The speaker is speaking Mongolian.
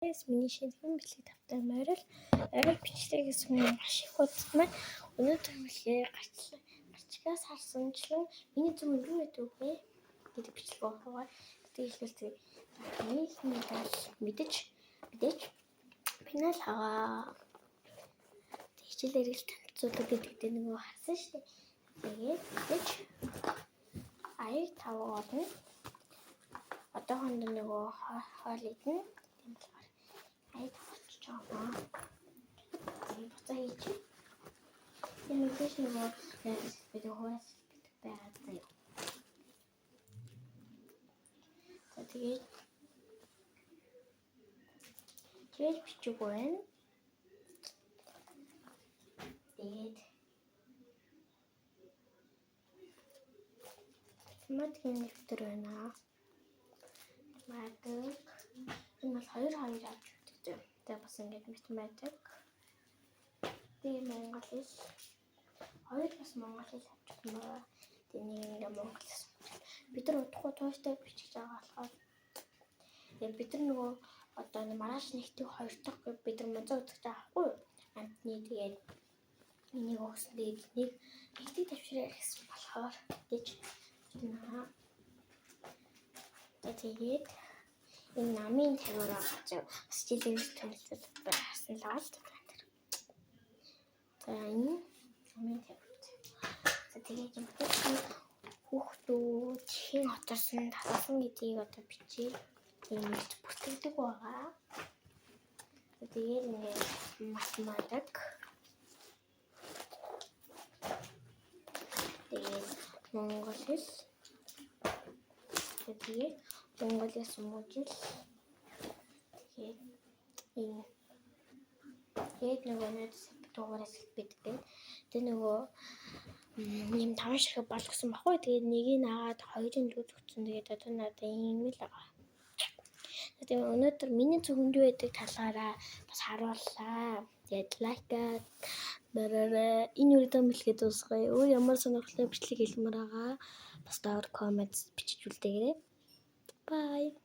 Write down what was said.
Миний шинэхэн бэлэг тавтай морил бичлэг гэсэн маш их удаа өнөөдөр мэлээ гарчгаас харсанчлан миний зүг юу гэдэг вэ гэдэг бичлэг байгаа. Тэгэлбэл мэдээж пинал хаа хичээлээр л танилцуулдаг гэдэг нөгөө харсан шүү дээ. Тэгээд мэдээж аяг таваад нь одоохонд нөгөө хоол идэн тийм болохоор аяг тавчих жоо. Тэгээд буцаа хийж. Тийм мэдээж нөгөө бид хөөс байгаа заяа. Тэгээд бичиг байна. Тэгээд математикийн нэвтэр байна. Математик энэ бол 2 авч өгдөг. Тэгээд бас ингэж математик. Тэгээд монгол хэл 2 бас монгол хэл авч өгсөн байна. Тэгээд нэг ингээ монгол хэл. Бид нар удахгүй тууштай бичих байгаа болохоор тэгээд бид нар нөгөө одоо маргааш нэгтээ 2 дахь бид нар мозоо үзэж байгаа хгүй юу? Амтны тэгээд энийг өгсөн тэгээд нэг нэгтээ тавьшраа гэсэн болохоор гэж байна. Тэгээд энэ намын тавиураа гацаа стилээс төлөвлөж байсан л байна. За энэ намын тавиур. За тэгээд юм хүүхдүүд хэн отарсан талсан гэдгийг одоо бичиж иймэрч бүртгэдэг байгаа. Тэгээд ингээд математик. Тэгээд монгол хэл. Тэгээд монголын мужил. Тэгээд нөгөө дугаараас битгэн. Тэгээд нөгөө юм 5 шиг болгосон баггүй. Тэгээд нэгийг аваад 2-ын дүүс өгсөн. Тэгээд одоо надад ийм л байгаа. Тэгээд өнөөдөр миний зөвхөн юу байдаг талаараа бас харууллаа. Тэгээд лайкаад энэ үрдэн мэлгээ дуусгая. Өөр ямар сонирхолтой бичлэг хэлмээр байгаа. Бас доор коммент бичиж үлдээгээрэй. Bye.